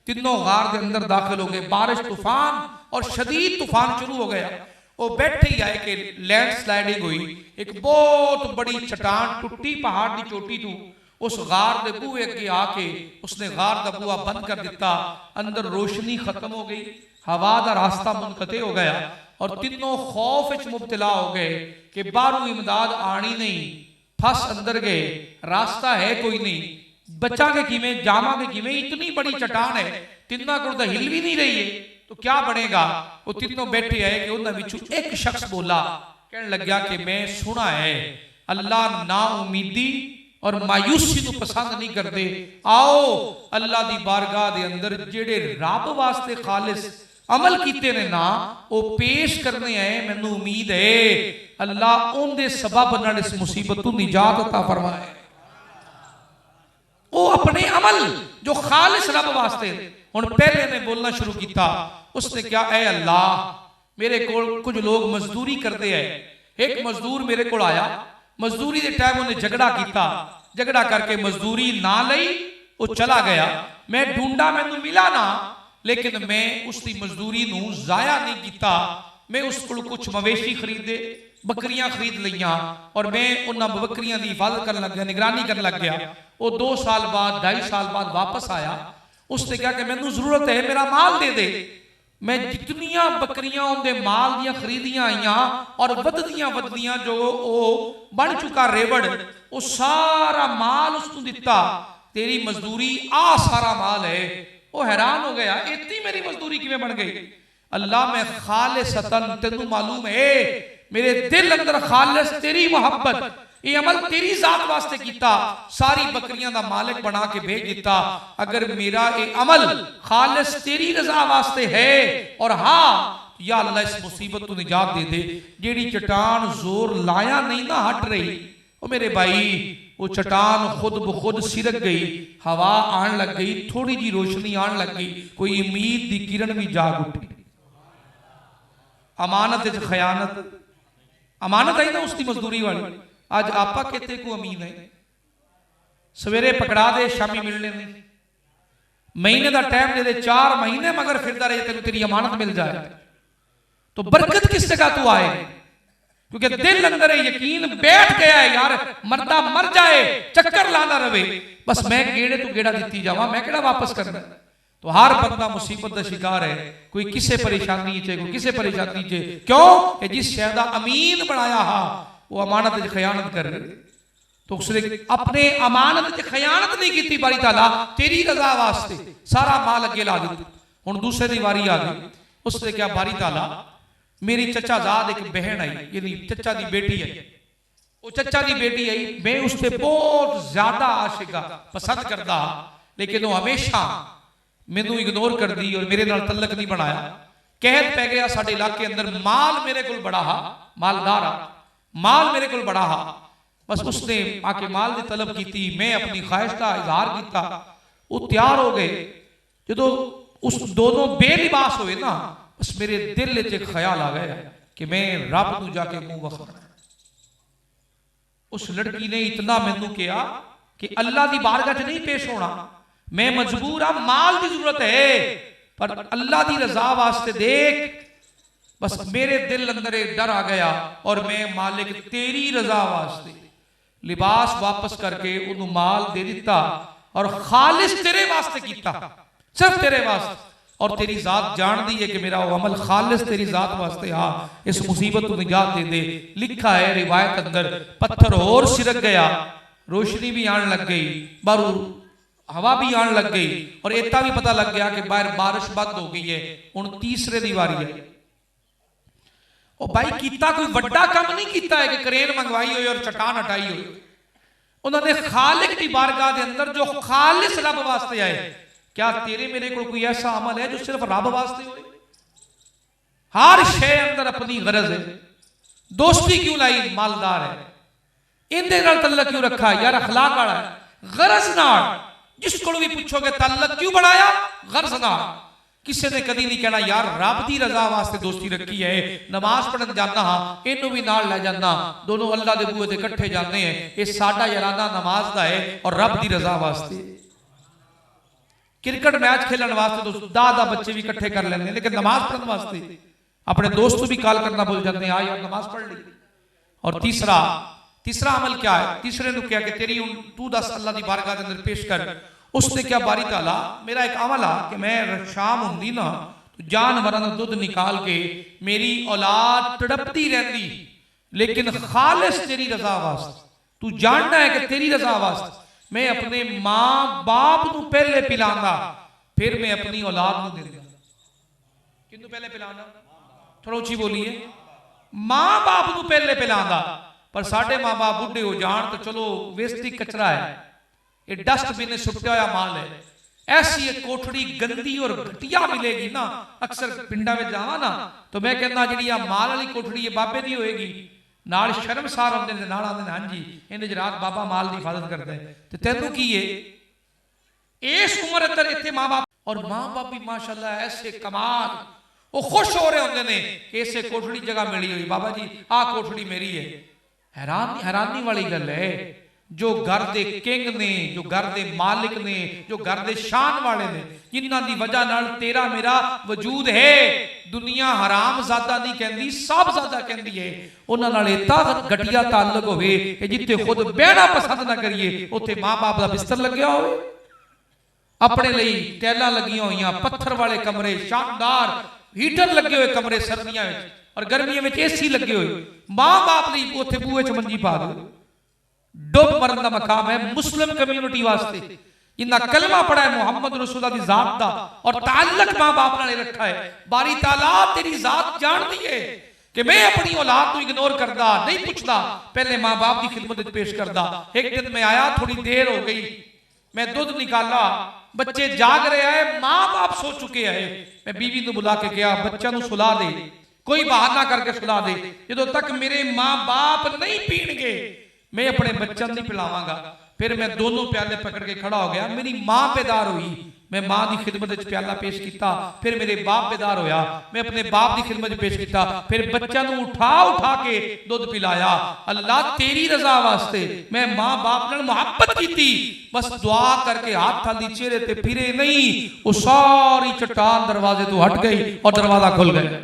तीनों गार के अंदर दाखिल हो गए, बारिश तूफान और शदीद तूफान शुरू हो गया। वो बैठे ही आए कि लैंडस्लाइडिंग हुई, एक बहुत बड़ी चट्टान टूटी पहाड़ की चोटी तू उस गार के बूहे अगे आके उसने गार का बूहा बंद कर दिता। अंदर रोशनी खत्म हो गई, हवा का रास्ता मुनकते हो गया और तीनों खौफ विच मुबतला हो गए कि बाहरों इमदाद आनी नहीं, फस अंदर गए, रास्ता है कोई नहीं, बचांगे किवें, जावांगे किवें, इतनी बड़ी चट्टान है, तिन्ना को तो हिल भी नहीं रही है, तो क्या बनेगा। वो तीनों बैठे आए कि उन्होंने विचों एक शख्स बोला, कहने लग्या कि मैं सुना है अल्लाह ना उम्मीदी और मायूसी को पसंद नहीं करते। आओ अल्लाह दी बारगाह दे अंदर जेड़े रब वास्ते खालिस अमल कीते ने ना वो पेश करने आए। मैनू उम्मीद है अल्लाह उनके सबब नाल इस मुसीबत तो निजात अता फरमाए। वो अपने अमल जो खालिस रब वास्ते, हुण पहले ने बोलना शुरू किया, उसने क्या, ऐ अल्लाह मेरे कोल कुछ लोग मजदूरी करते हैं। एक मजदूर मेरे को आया, मजदूरी के टाइम उन्हें झगड़ा किया, झगड़ा करके मजदूरी ना लई, वो चला गया। मैं ढूंढा, मैनू मिला ना, लेकिन मैं उसकी मजदूरी नू जाया नहीं किया। मैं उसको कुछ मवेशी खरीदे, बकरियां खरीद लिया और मैं उन्होंने बकरियां की हिफाजत करने लग गया, निगरानी करने लग गया। वो 2 साल बाद 2.5 साल बाद वापस आया, उसने कहा कि मैनू जरूरत है, मेरा माल दे दे। मैं जितनियां बकरियां उनके माल दियां खरीदियां आईयां और वधदियां जो वो बन चुका रेवड़, वो सारा माल उसको दिता, तेरी मजदूरी आ सारा माल है। वो हैरान हो गया, इतनी मेरी मजदूरी किवें बन गई। अल्लाह मैं खालिसतन, तेनू मालूम है मेरे दिल अंदर खालिस तेरी मोहब्बत, ये अमल तेरी जात वास्ते किया, सारी बकरियां दा मालिक बना के भेज दिता। अगर मेरा ये अमल खालिस तेरी रजा वास्ते है और हाँ या अल्लाह इस मुसीबत को निजात दे दे। जेड़ी चट्टान जोर लाया नहीं ना हट रही, वो मेरे भाई वो चट्टान खुद ब खुद सिरक गई, हवा आन लग गई, थोड़ी जी रोशनी आन लग गई, कोई उम्मीद की किरण भी जाग उठी। अमानत खयानत, अमानत आई ना उसकी मजदूरी वाली। आज आपा कहते को अमीन है, सवेरे पकड़ा दे शामी मिलने नहीं, महीने का टाइम दे दे, 4 महीने मगर फिरदा रहे तेन तेरी अमानत मिल जाए। तो बरकत किस जगह तू आए, क्योंकि दिल अंदर यकीन बैठ गया है यार, मरदा मर जाए चक्कर लाना रवे, बस मैं गेड़े तू गेड़ा दी जावा, मैं केड़ा वापस करना। तो हर बंदा मुसीबत का शिकार है, कोई किसे परेशानी च, कोई किसे परेशानी च, क्यों कि जिस शय दा अमीन बनाया हा वो अमानत च खयानत कर रहे, तो उसने अपने अमानत च खयानत नहीं की, बारी ताला तेरी रजा वास्ते सारा माल अगे ला दिता। हुण दूसरे दी वारी आ गई, उसने क्या बारी ताला मेरी चचा जाद एक बहन आई, यानी चचा दी बेटी आई, वो चचा दी बेटी आई, मैं उससे बहुत ज्यादा आशिका पसंद करता, लेकिन वो हमेशा मैनू इग्नोर कर दी और मेरे नाल तलक नहीं बनाया। कहत पै गया साडे इलाके अंदर माल मेरे को बड़ा हा, मालदार आ, माल मेरे को बड़ा हा, बस उसने आके माल की तलब की, मैं अपनी ख्वाहिश का इजहार किया, वो तैयार हो गए। जो उस दोनों बेलिबास हुए ना, बस मेरे दिल च एक ख्याल आ गया कि मैं रब नूं जाके मुंह वखाना। उस लड़की ने इतना मैनू कहा कि अल्लाह की बारगाह च नहीं पेश होना, मैं मजबूर हाँ, माल की जरूरत है, पर अल्लाह की रजा वास्ते देख। बस मेरे दिल अंदर एक डर आ गया और मैं मालिक तेरी रजा वास्ते लिबास वापस करके उन्होंने माल दे दिता और खालिस तेरे वास्ते किया, सिर्फ तेरे वास्ते, और तेरी जात जान दी है कि मेरा वो अमल खालिस तेरी जात वास्ते, हाँ इस मुसीबत को निजात दे दे। लिखा है रिवायत अंदर, पत्थर और सिरक गया, रोशनी भी आने लग गई, बारू हवा भी आने लग गई, और इतना भी पता लग गया कि बाहर बारिश बंद हो गई है। हुण तीसरे दी वारी है। ओ भाई कीता कोई बड़ा काम नहीं कीता है कि क्रेन मंगवाई हो और चट्टान हटाई हो, उन्होंने खालिक की बारगाह के अंदर जो खालिस रब वास्ते आए। क्या तेरे मेरे को कोई ऐसा अमल है जो सिर्फ रब वास्ते हो? हर शय अंदर अपनी गरज है। दोस्ती क्यों लाई? मालदार है, इंदे नाल तल्लक क्यों रखा यार? अखलाक वाला है, गरज नाल। जिसको भी पूछोगे तल्लक क्यों बनाया? गरज नाल। किसी ने कदी नहीं कहना यार रब की रजा वास्ते दोस्ती रखी है, नमाज पढ़न जाना हाँ इनू भी नाल लै जाना, दोनों अल्लाह दे बूहे ते इकट्ठे जाते हैं, ये साडा याराना नमाज दा है और रब की रजा वास्ते। क्रिकेट मैच खेलने वास्ते दोस्तों दादा बच्चे भी इकट्ठे कर लेंगे, लेकिन नमाज पढ़ने वास्ते अपने दोस्त भी कॉल करना भूल जाते हैं, आ यार नमाज पढ़ ली। और तीसरा अमल क्या है? तीसरे ने क्या कि तेरी तू दस अल्लाह की बारगाह के अंदर पेश कर। उसने क्या बारी ताला मेरा एक अमल आ कि मैं शाम होंगी ना तो जानवरों का दुध निकाल के मेरी औलाद तड़पती रहती, लेकिन खालिस तेरी रजा वास्ते, तू जानना है कि तेरी रजा वास्ते मैं अपने मां बाप को पहले पिलांगा, फिर मैं अपनी औलाद को देंगा। किंतु पहले पिलाना, थोड़ा ऊंची बोलिए, मां बाप को पहले पिलांगा। पर साढ़े मां बाप बुढ़े हो जान तो चलो वेस्टी कचरा है, ये डस्टबिन में सुट्टा हुआ माल है। ऐसी एक कोठड़ी गंदी और घटिया मिलेगी ना, अक्सर पिंडा में जावा ना तो मैं कहना जी माल वाली कोठड़ी ये बाबे की होएगी, नाल शर्मसार आते हैं, नाल आते हैं हाँ जी इन्हें रात बाबा माल की हिफाजत करते हैं। तो तेनू की है इस उम्र अंदर इतने माँ बाप और माँ बाप भी माशाल्लाह ऐसे कमाल, वो खुश हो रहे होंगे ने कि इसे कोठड़ी जगह मिली हुई, बाबा जी आ कोठड़ी मेरी है। हैरानी वाली गल है, जो घर दे किंग ने, जो घर दे मालिक ने, जो घर दे शान वाले ने, जिन्हां दी वजह नाल तेरा मेरा वजूद है, दुनिया हराम ज़्यादा नहीं कहती, सब ज़्यादा कहती है। उन्हां नाल इतना घटिया ताल्लुक होवे कि जिथे खुद बहना पसंद ना करिए उत्थे मां बाप दा बिस्तर लग्या होवे, अपने लिए टैलां लगियां होईयां, पत्थर वाले कमरे, शानदार हीटर लगे हुए कमरे सर्दियां में, और गर्मियों में एसी लगे हुए, मां बाप लई उत्थे बूहे च मंजी पा दो। डुब मरन का मकाम है मुस्लिम कम्यूनिटी वास्ते, जिन्ना कलमा पढ़ा है मुहम्मद रसूलुल्लाह दी जात दा और ताल्लुक मां बाप नाल रखा है। बारी ताला तेरी जात जानती है कि मैं अपनी औलाद को इग्नोर करदा नहीं, पूछदा, पहले मां बाप की खिदमत में पेश करदा। एक दिन मैं आया, थोड़ी देर हो गई, मैं दूध निकाला, बच्चे जाग रहे हैं, मां बाप सो चुके हैं। मैं बीवी को बुला के गया, बच्चा नूं सुला दे, कोई बहाना करके सुला दे, जो तक मेरे मां बाप नहीं पीणगे मैं अपने बच्चों नहीं पिलावांगा। फिर मैं दोनों प्याले पकड़ के खड़ा हो गया, मेरी मां बेदार हुई, मैं मां की खिदमत में प्याला पेश किया, फिर मेरे बाप बेदार होया, मैं अपने बाप की खिदमत में पेश किया, फिर बच्चों को उठा के दूध पिलाया। अल्लाह तेरी रजा वास्ते मैं मां बाप नाल मुहब्बत की, बस दुआ करके हाथ थाली चेहरे ते फिरे नहीं, वो सारी चट्टान दरवाजे तो हट गई और दरवाजा खुल गया।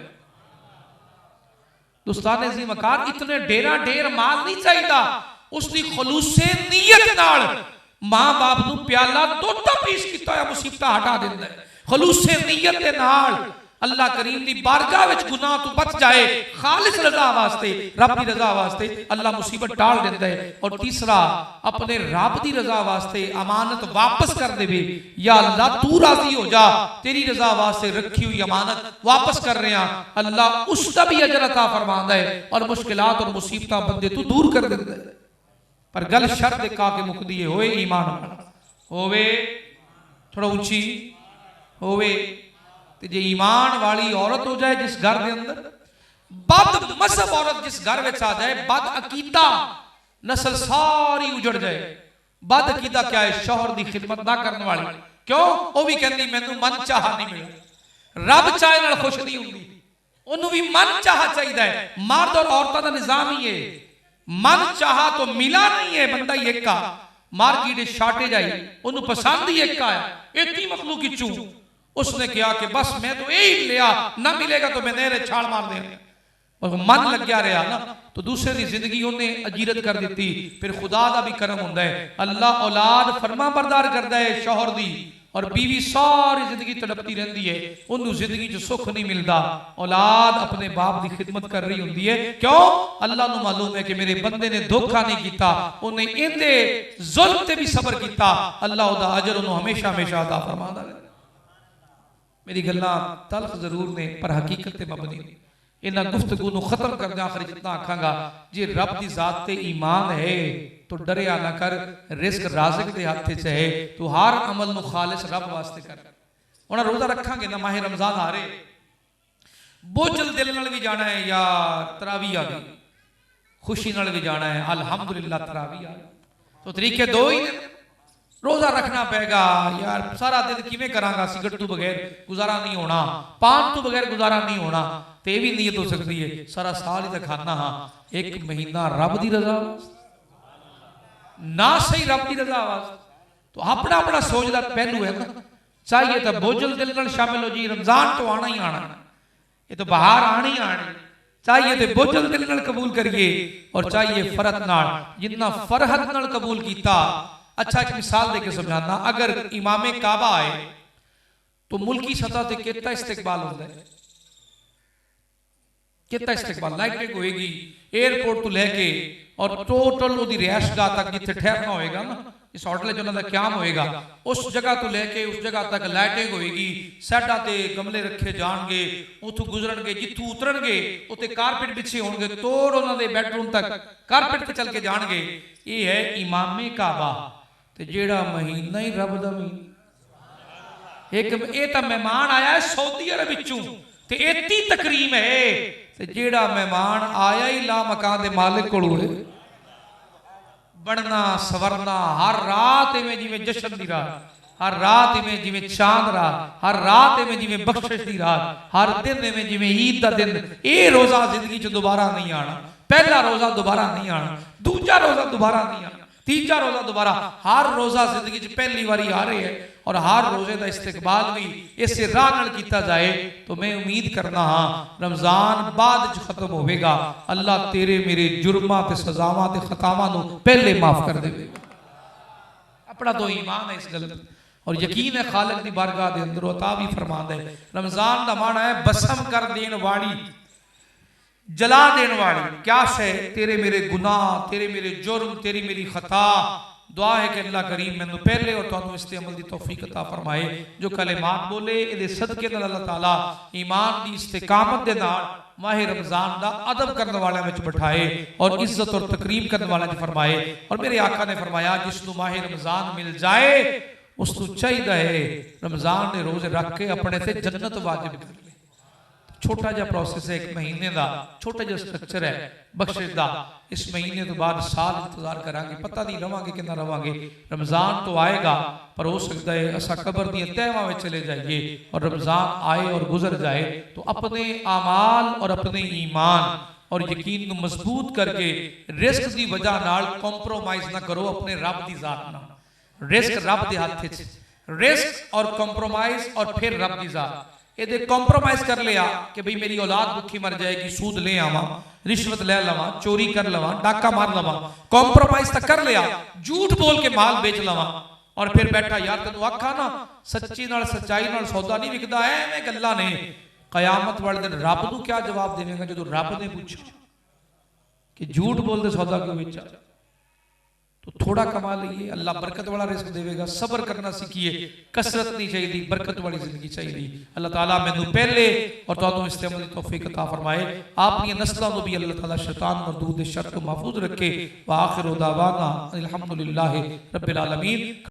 दोस्ताने अज़ीम वकार इतने ढेरा ढेर माल नहीं चाहिए, उसकी खलूसे नीयत नाल मां बाप नू प्याला दुध दा पीस कीता होया मुसीबत हटा दिंदा है। खलूसे नीयत दे नाल अल्लाह करीम दी बारगाह विच गुनाह तो बच जाए, खालिस रजा वास्ते, रब दी रजा वास्ते अल्लाह मुसीबत टाल देता है। और तीसरा, अपने रब दी रजा वास्ते अमानत वापस कर देवे, या अल्लाह तू राजी हो जा, तेरी रजा वास्ते रखी हुई अमानत वापस कर रहे हैं, अल्लाह उसका भी अजर अता फरमांदा है और मुश्किलात और मुसीबत बंदे तू दूर कर देता है। पर गल शर्त का के मुकदी है होए ईमान होवे, थोड़ा ऊंची होवे। जे ईमान वाली औरत हो जाए जिस घर के अंदर, बद मजहब औरत जिस घर में आ जाए, बद अकीदा नस्ल सारी उजड़ जाए। बद अकीदा क्या है? शौहर की खिदमत ना करने वाली। क्यों? वो भी कहती मैनू मन चाह नहीं मिला, रब चाहे नाल खुश नहीं होंगी, उन्होंने भी मन चाह चाहिए है। मर्द और औरतों का निजाम ही है, मन चाह तो मिला नहीं है, बंदा ही एक का मार्केट छाटे जाए, उन्होंने पसंद ही एक का है, इतनी मखलूक की चू। उसने कहा कि बस मैं तो यही लिया, ना मिलेगा तो मैं नेरे छाल मार देंगे। और मन लग गया रहा ना, तो दूसरे की जिंदगी उन्हें अजीरत कर दी। फिर खुदा का भी करम होता है, अल्लाह औलाद फरमा बरदार करता है शौहर दी, और बीवी सारी जिंदगी तड़पती रहती है, उन्होंने जिंदगी च सुख नहीं मिलता। औलाद अपने बाप की खिदमत कर रही होती है। क्यों? अल्लाह को मालूम है कि मेरे बंदे ने धोखा नहीं किया, उन्हें इहदे जुल्म ते भी सबर किया, अल्लाह उहदा अजर उन्हें हमेशा हमेशा अता फरमांदा है। मेरी गल्लां तल्ख जरूर ने पर हकीकत ते मबनी ने। इन्हां गुफ्तगू नूं खत्म करदे आखिर जितना आखांगा, जे रब दी जात ते ईमान है तो डरिया ना कर, रिस्क राज़िक दे हाथ च है, तो हर अमल नूं खालिस रब वास्ते कर। हुण रोज़ा रखांगे ना, माह रमज़ान आ रहे, बोझल दिल नाल भी जाना है यार, तरावी आ गई, खुशी नाल भी जाना है अल्हम्दुलिल्लाह तरावी आ गई, तो तरीके दो ही ने। रोजा रखना पेगा यार, सारा दिन किवें करांगा, सिगरेट तो बगैर गुजारा नहीं होना, पान तो बगैर गुजारा नहीं होना, ते भी नीयत हो सकती है सारा साल ही तो खाना हाँ, एक महीना रब दी रजा ना सही, रब दी रजा वास्ते तो अपना अपना सोचदा पहलू है ना। चाहिए तो बोझल दिल नाल शामिल हो जी, रमजान तो आना ही आना, ये तो बाहर आनी आनी, चाहिए तो बोझल दिल नाल कबूल करिए और चाहिए फरहत नाल, जितना फरहत नाल कबूल कीता। अच्छा एक मिसाल देके समझाना, अगर इमामे काबा आए तो मुल्की सतह से कितना इस्तेकबाल होता है, कितना इस्तेकबाल, लाइटिंग होएगी एयरपोर्ट तो लेके और टोटल उदी रिहायशगाह तक जिथे ठहरना होएगा ना, इस होटल जो उन्होंने क्याम होएगा, उस जगह तो लेके उस जगह तक लाइटिंग होएगी, साइडा ते गमले रखे जाएंगे, उतों गुजरनगे, जितों उतरनगे उत्ते कारपेट बिछे होंगे, तोड़ उन्होंने बेडरूम तक कारपेट पे चल के जाएंगे। ये है इमामे काबा, ते जेड़ा महीना ही रब दा महीना, एक ये तो मेहमान आया है सऊदी अरब विचों, ते इतनी तकरीम है, ते जेड़ा मेहमान आया ही ला मकान दे मालिक कोलों है। बनना सवरना हर रात इवें जिवें जश्न दी रात, हर रात इवें जिवें चांद रात, हर रात इवें जिवें बख्शिश दी रात, हर दिन इवें जिवें ईद दा दिन। ये रोजा जिंदगी च दोबारा नहीं आना, पहला रोजा दोबारा नहीं आना, दूजा रोजा दोबारा नहीं आना, तीजा रोजा दोबारा, हर रोजा जिंदगी च पहली बारी आ रहे है। और हर रोजे का इस्तेकबाल भी इस राह नाल कीता जाए तो मैं उम्मीद करना हाँ रमजान बाद च खत्म होगा, अल्लाह तेरे मेरे जुर्मां ते सजावां ते खतावां नूं पहले माफ कर देगा। अपना तो ईमान है इस गल और यकीन है खालिक दी बारगाह दे अंदर अता भी फरमांदा है। रमजान दा माना है बसम कर देन वाली, जला देने वाली। क्या शे? तेरे मेरे गुनाह, तेरे मेरे जुर्म, तेरी मेरी खता। दुआ है कि अल्लाह करीम मैनू पहले और तुहानू इस ते अमल दी तौफीक अता फरमाए। जो कलिमात बोले इहदे सदके नाल अल्लाह ताला ईमान दी इस्तिकामत दे नाल माह रमजान दा अदब करने वाले में बिठाए और इज्जत और तकरीम करने वाले में फरमाए। और मेरे आका ने फरमाया जिसनू माह रमजान मिल जाए उसनू चाहिए है रमजान दे रोजे रख के अपने ते जन्नत वाजिब कर ले। छोटा जा प्रोसेस है, एक महीने का छोटा जा स्ट्रक्चर है बख्शिश दा। इस महीने तो बाद साल इंतजार करांगे, पता नहीं रवांगे कि ना रवांगे। रमजान तो आएगा पर हो सकता है असा कबर दी तहवां में चले जाइए और रमजान आए और गुजर जाए तो अपने आमाल और अपने ईमान और यकीन को मजबूत करके रिस्क की वजह नाल कॉम्प्रोमाइज ना करो अपने रब की जात नाल। रिस्क रब के हाथ, रिस्क और कॉम्प्रोमाइज और फिर रब की जात। ये कॉम्प्रोमाइज कर लिया कि भाई मेरी औलाद भुखी मर जाएगी, सूद ले आवा, रिश्वत ले लवा, चोरी कर लवा, डाका मार लवा, कॉम्प्रोमाइज तक कर लिया, झूठ बोल के माल बेच लवा और फिर बैठा यार तेन आखा ना सच्ची नाल सच्चाई नाल सौदा नहीं विकदा, एवें गल्लां ने। कयामत वाले दिन रब नूं क्या जवाब देवेगा जो रब ने पूछा कि झूठ बोलते सौदा क्यों बेचा? तो थोड़ा कमा लीजिए, अल्लाह बरकत वाला रिस्क देगा। सब्र करना सीखिए, कसरत नहीं चाहिए, बरकत वाली जिंदगी चाहिए। अल्लाह ताला मैनू पहले और तुहानू इस अमल दी तौफीक अता फरमाए। अपनी नस्लों को भी अल्लाह ताला शैतान मरदूद शर को महफूज रखे। व आखिर दावाना अल्हम्दुलिल्लाहि रब्बिल आलमीन।